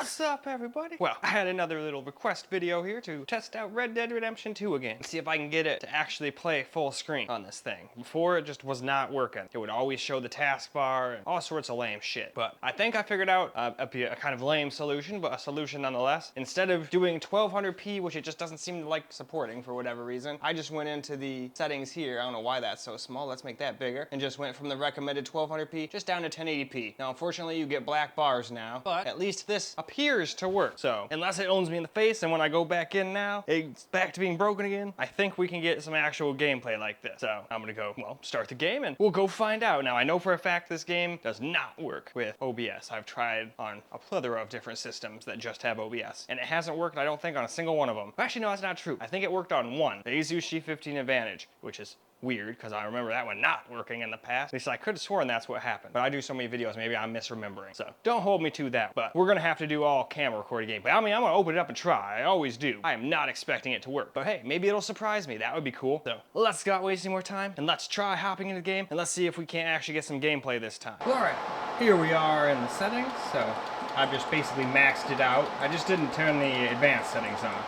What's up, everybody? Well, I had another little request video here to test out Red Dead Redemption 2 again. See if I can get it to actually play full screen on this thing. Before, it just was not working. It would always show the taskbar and all sorts of lame shit. But I think I figured out a kind of lame solution, but a solution nonetheless. Instead of doing 1200p, which it just doesn't seem to like supporting for whatever reason, I just went into the settings here. I don't know why that's so small. Let's make that bigger. And just went from the recommended 1200p just down to 1080p. Now, unfortunately, you get black bars now, but at least this appears to work. So unless it owns me in the face and when I go back in now, it's back to being broken again, I think we can get some actual gameplay like this. So I'm gonna go, well, start the game and we'll go find out. Now I know for a fact this game does not work with OBS. I've tried on a plethora of different systems that just have OBS and it hasn't worked, I don't think, on a single one of them. Actually, no, that's not true. I think it worked on one, the Asus G15 Advantage, which is weird because I remember that one not working in the past. At least I could have sworn that's what happened, but I do so many videos, maybe I'm misremembering. So don't hold me to that, but we're gonna have to do all camera recording gameplay. I mean, I'm gonna open it up and try. I always do. I am not expecting it to work, but hey, maybe it'll surprise me. That would be cool. So let's not waste any more time and let's try hopping into the game and let's see if we can't actually get some gameplay this time. All right, here we are in the settings. So I've just basically maxed it out. I just didn't turn the advanced settings on,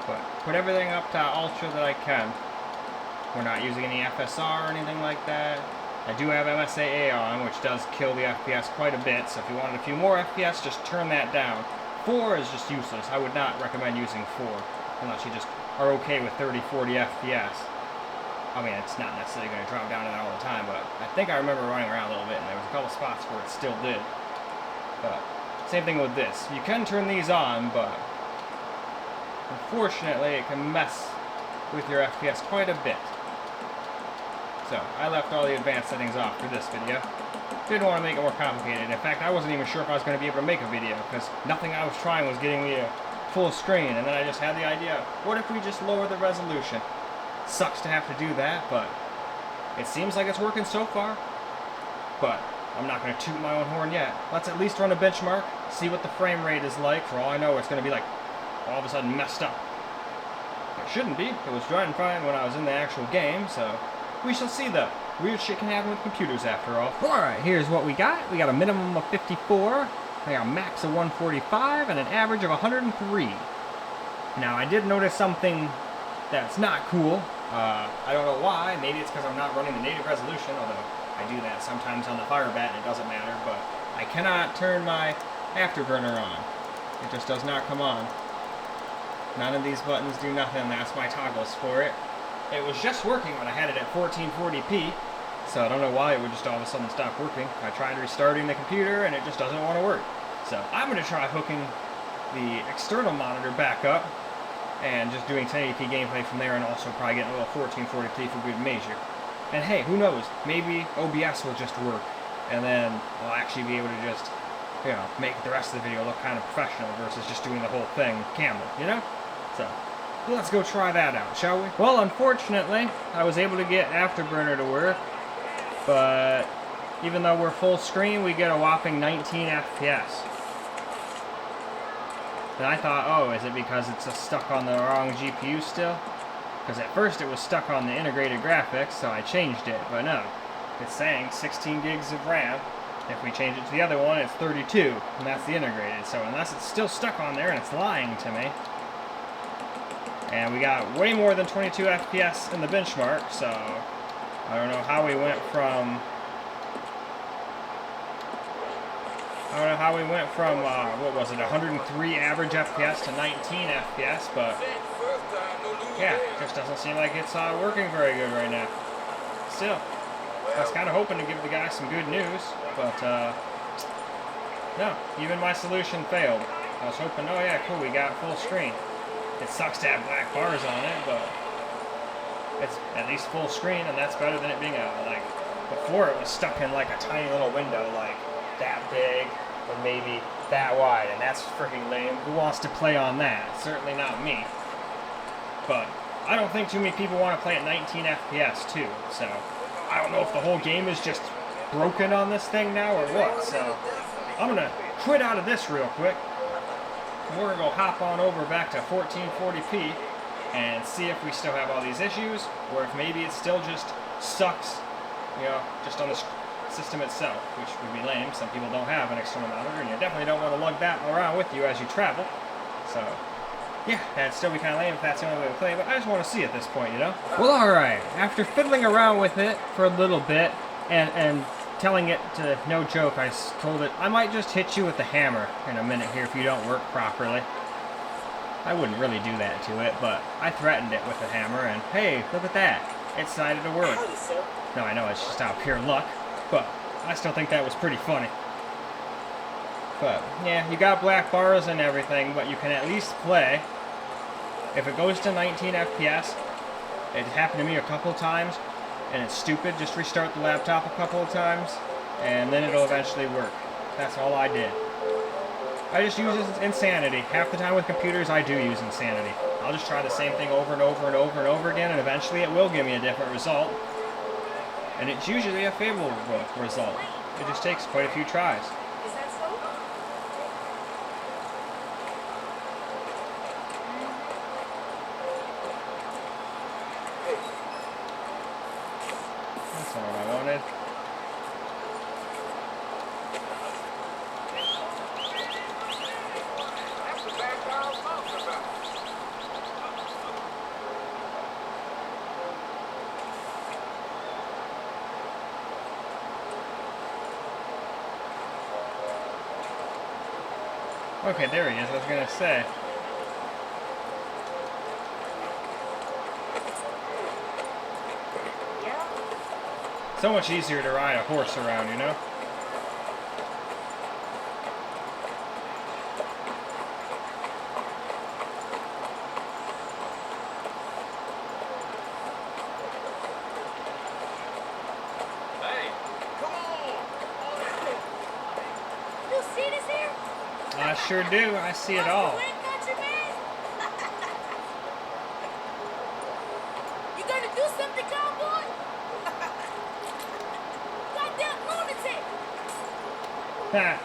but put everything up to ultra that I can. We're not using any FSR or anything like that. I do have MSAA on, which does kill the FPS quite a bit, so if you wanted a few more FPS, just turn that down. 4 is just useless. I would not recommend using 4, unless you just are okay with 30, 40 FPS. I mean, it's not necessarily going to drop down to that all the time, but I think I remember running around a little bit, and there was a couple spots where it still did. But same thing with this. You can turn these on, but unfortunately, it can mess with your FPS quite a bit. So, I left all the advanced settings off for this video. Didn't want to make it more complicated. In fact, I wasn't even sure if I was going to be able to make a video, because nothing I was trying was getting me a full screen, and then I just had the idea, what if we just lower the resolution? Sucks to have to do that, but it seems like it's working so far. But I'm not going to toot my own horn yet. Let's at least run a benchmark, see what the frame rate is like. For all I know, it's going to be like all of a sudden messed up. It shouldn't be. It was running fine when I was in the actual game, so we shall see though. Weird shit can happen with computers after all. Alright, here's what we got. We got a minimum of 54, we got a max of 145, and an average of 103. Now, I did notice something that's not cool. I don't know why. Maybe it's because I'm not running the native resolution, although I do that sometimes on the Firebat and it doesn't matter, but I cannot turn my afterburner on. It just does not come on. None of these buttons do nothing. That's my toggles for it. It was just working when I had it at 1440p, so I don't know why it would just all of a sudden stop working. I tried restarting the computer and it just doesn't want to work. So I'm going to try hooking the external monitor back up and just doing 1080p gameplay from there, and also probably getting a little 1440p for good measure. And hey, who knows, maybe OBS will just work and then I'll actually be able to just, you know, make the rest of the video look kind of professional versus just doing the whole thing camera, you know? So let's go try that out, shall we? Well, unfortunately, I was able to get Afterburner to work, but even though we're full screen, we get a whopping 19 FPS. And I thought, oh, is it because it's stuck on the wrong GPU still? Because at first it was stuck on the integrated graphics, so I changed it, but no. It's saying 16 gigs of RAM. If we change it to the other one, it's 32, and that's the integrated. So unless it's still stuck on there and it's lying to me. And we got way more than 22 FPS in the benchmark, so I don't know how we went from what was it, 103 average FPS to 19 FPS, but yeah, it just doesn't seem like it's working very good right now. Still, I was kind of hoping to give the guy some good news, but no, even my solution failed. I was hoping, oh yeah, cool, we got full screen. It sucks to have black bars on it, but it's at least full screen, and that's better than it being like before it was stuck in like a tiny little window, like that big or maybe that wide, and that's freaking lame. Who wants to play on that? Certainly not me. But I don't think too many people want to play at 19 FPS too, so I don't know if the whole game is just broken on this thing now or what, so I'm gonna quit out of this real quick. We're gonna go hop on over back to 1440p and see if we still have all these issues, or if maybe it still just sucks, you know, just on the system itself, which would be lame. Some people don't have an external monitor, and you definitely don't want to lug that around with you as you travel. So, yeah, that'd still be kind of lame if that's the only way to play, but I just want to see at this point, you know? Well, alright, after fiddling around with it for a little bit, and telling it to, no joke, I told it, I might just hit you with the hammer in a minute here if you don't work properly. I wouldn't really do that to it, but I threatened it with the hammer, and hey, look at that. It decided to work. No, I know, it's just out of pure luck, but I still think that was pretty funny. But, yeah, you got black bars and everything, but you can at least play. If it goes to 19 FPS, it happened to me a couple times, and it's stupid, just restart the laptop a couple of times, and then it'll eventually work. That's all I did. I just use insanity. Half the time with computers, I do use insanity. I'll just try the same thing over and over and over and over again, and eventually it will give me a different result. And it's usually a favorable result. It just takes quite a few tries. Is that so? That's not what I wanted. Okay, there he is, I was gonna say. So much easier to ride a horse around, you know? Hey, come on! You see this here? I sure do, I see it all. You gonna do something, cowboy? Goddamn lunatic! Ha!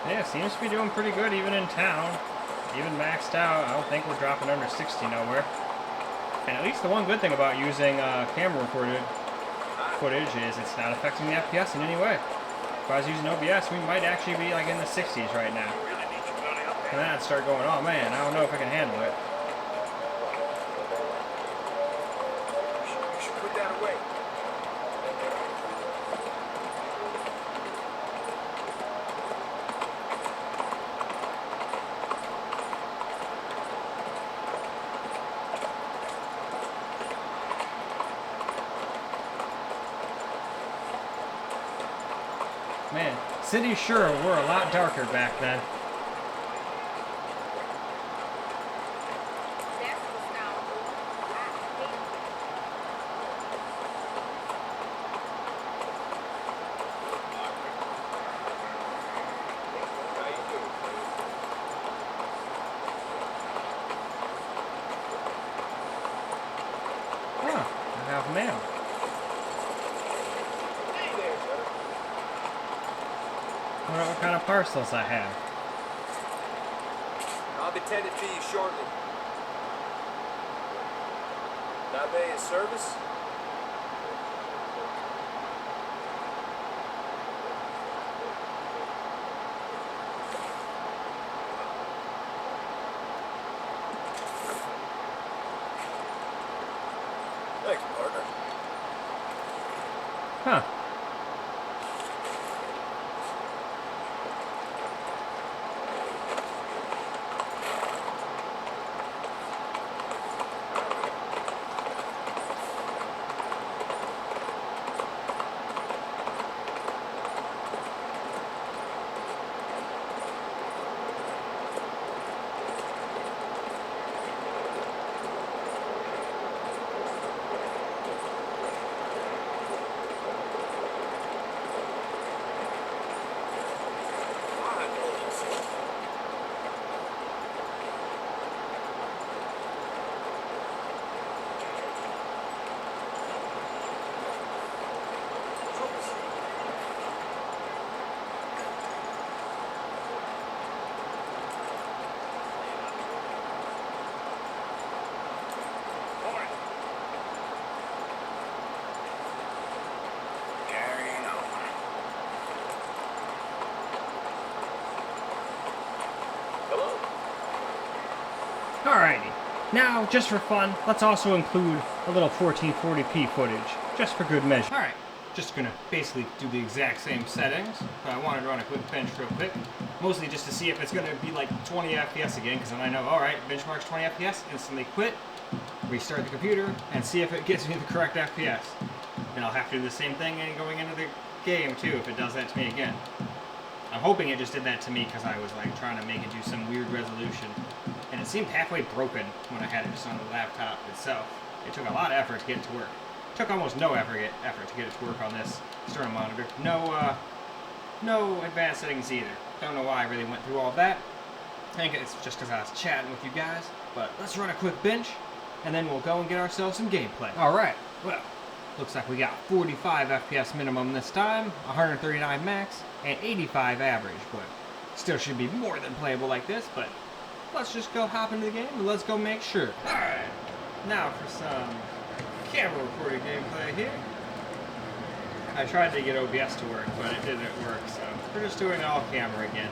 Yeah, seems to be doing pretty good even in town. Even maxed out, I don't think we're dropping under 60 nowhere. And at least the one good thing about using camera recorded footage is it's not affecting the FPS in any way. If I was using OBS, we might actually be like in the 60s right now. And then I'd start going, oh man, I don't know if I can handle it. You should put that away. Man, cities sure were a lot darker back then. That's what's down. How you doing? Huh, I have mail. Hey there, brother. I wonder what kind of parcels I have. I'll be tending to you shortly. That bay in service? Thanks, partner. Huh. Alrighty, now just for fun, let's also include a little 1440p footage, just for good measure. Alright, just gonna basically do the exact same settings. I wanted to run a quick bench real quick, mostly just to see if it's gonna be like 20 FPS again, because then I know, alright, benchmark's 20 FPS, instantly quit, restart the computer, and see if it gives me the correct FPS. And I'll have to do the same thing going into the game too, if it does that to me again. I'm hoping it just did that to me because I was like trying to make it do some weird resolution. And it seemed halfway broken when I had it just on the laptop itself. It took a lot of effort to get it to work. It took almost no effort to get it to work on this external monitor. No advanced settings either. Don't know why I really went through all that. I think it's just because I was chatting with you guys. But let's run a quick bench, and then we'll go and get ourselves some gameplay. Alright, well, looks like we got 45 FPS minimum this time, 139 max, and 85 average, but still should be more than playable like this, but let's just go hop into the game and let's go make sure. Alright, now for some camera recording gameplay here. I tried to get OBS to work, but it didn't work, so we're just doing all camera again.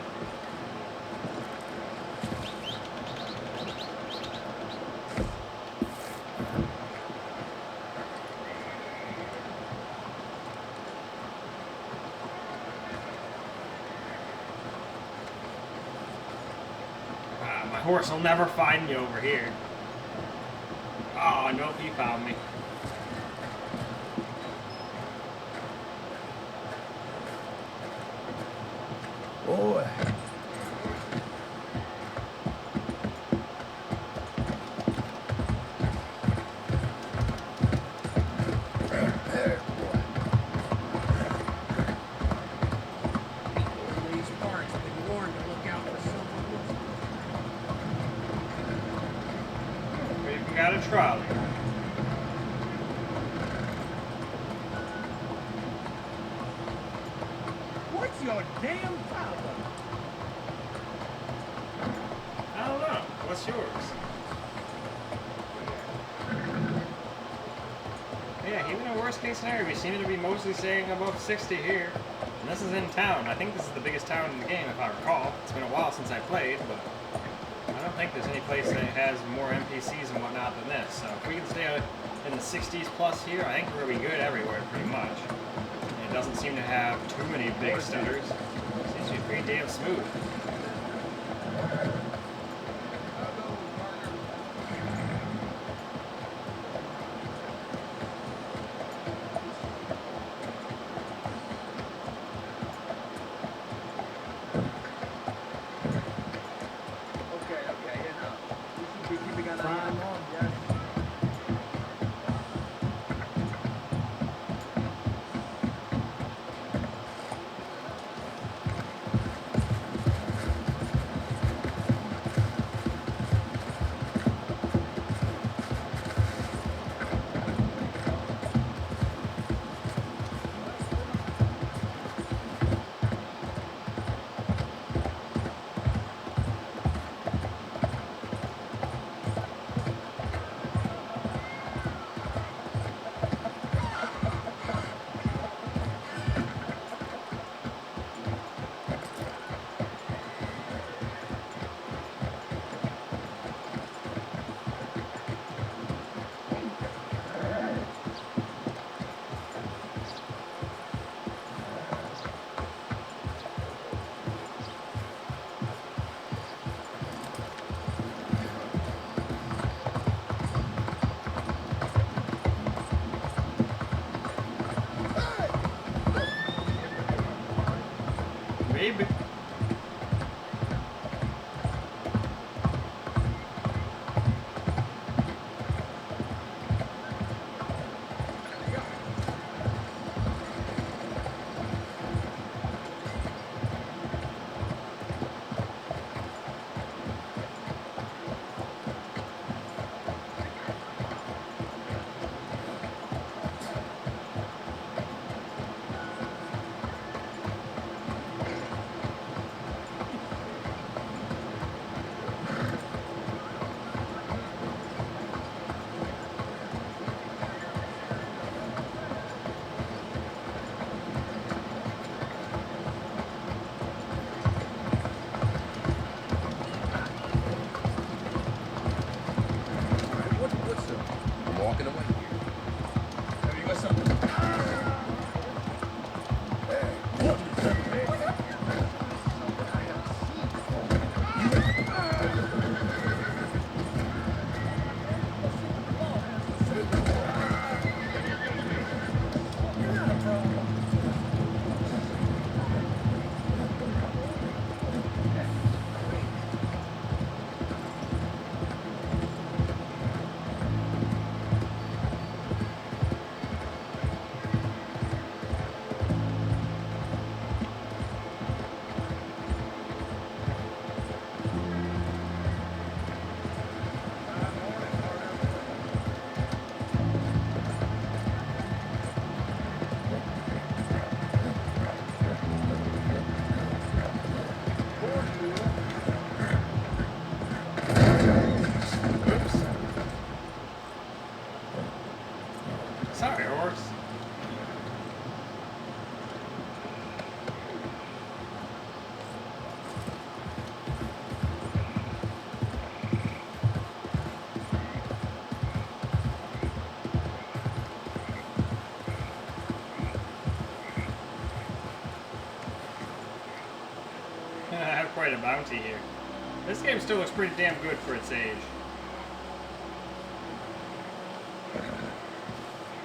My horse will never find me over here. Oh, nope, he found me. Boy. There, boy. These parts have been warned to look out for someone. We even got a trolley. What's your damn problem? I don't know. What's yours? Yeah, even in worst case scenario, we seem to be mostly staying above 60 here. And this is in town. I think this is the biggest town in the game, if I recall. It's been a while since I played, but I don't think there's any place that has more NPCs and whatnot than this. So if we can stay in the 60s plus here, I think we're going to be good everywhere, pretty much. And it doesn't seem to have too many big stutters. It seems to be pretty damn smooth. Okay, enough. We should be keeping an eye on them, yes. Maybe. or something. Sorry, horse. I have quite a bounty here. This game still looks pretty damn good for its age.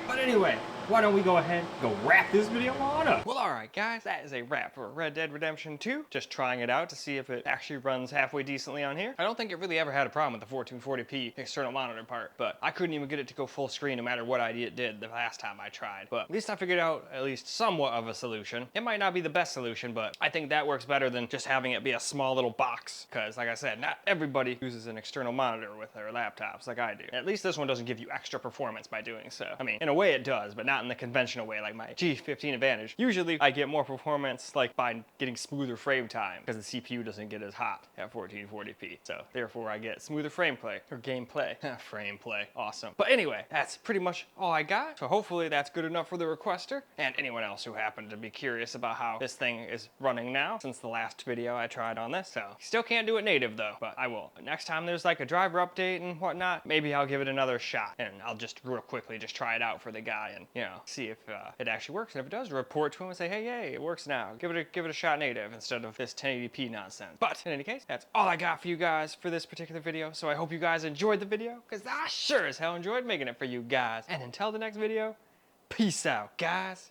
But anyway, why don't we go ahead and go wrap this video on up? Well, alright guys, that is a wrap for Red Dead Redemption 2. Just trying it out to see if it actually runs halfway decently on here. I don't think it really ever had a problem with the 1440p external monitor part, but I couldn't even get it to go full screen no matter what it did the last time I tried. But at least I figured out at least somewhat of a solution. It might not be the best solution, but I think that works better than just having it be a small little box. Because like I said, not everybody uses an external monitor with their laptops like I do. At least this one doesn't give you extra performance by doing so. I mean, in a way it does, but not in the conventional way like my G15 Advantage. Usually I get more performance like by getting smoother frame time because the CPU doesn't get as hot at 1440p. So therefore I get smoother frame play or gameplay. Frame play, awesome. But anyway, that's pretty much all I got. So hopefully that's good enough for the requester and anyone else who happened to be curious about how this thing is running now since the last video I tried on this. So still can't do it native though, but I will. Next time there's like a driver update and whatnot, maybe I'll give it another shot and I'll just real quickly just try it out for the guy and you know see if it actually works. And if it does, report to him and say, hey, it works now. Give it a shot native instead of this 1080p nonsense. But in any case, that's all I got for you guys for this particular video. So I hope you guys enjoyed the video because I sure as hell enjoyed making it for you guys. And until the next video, peace out, guys.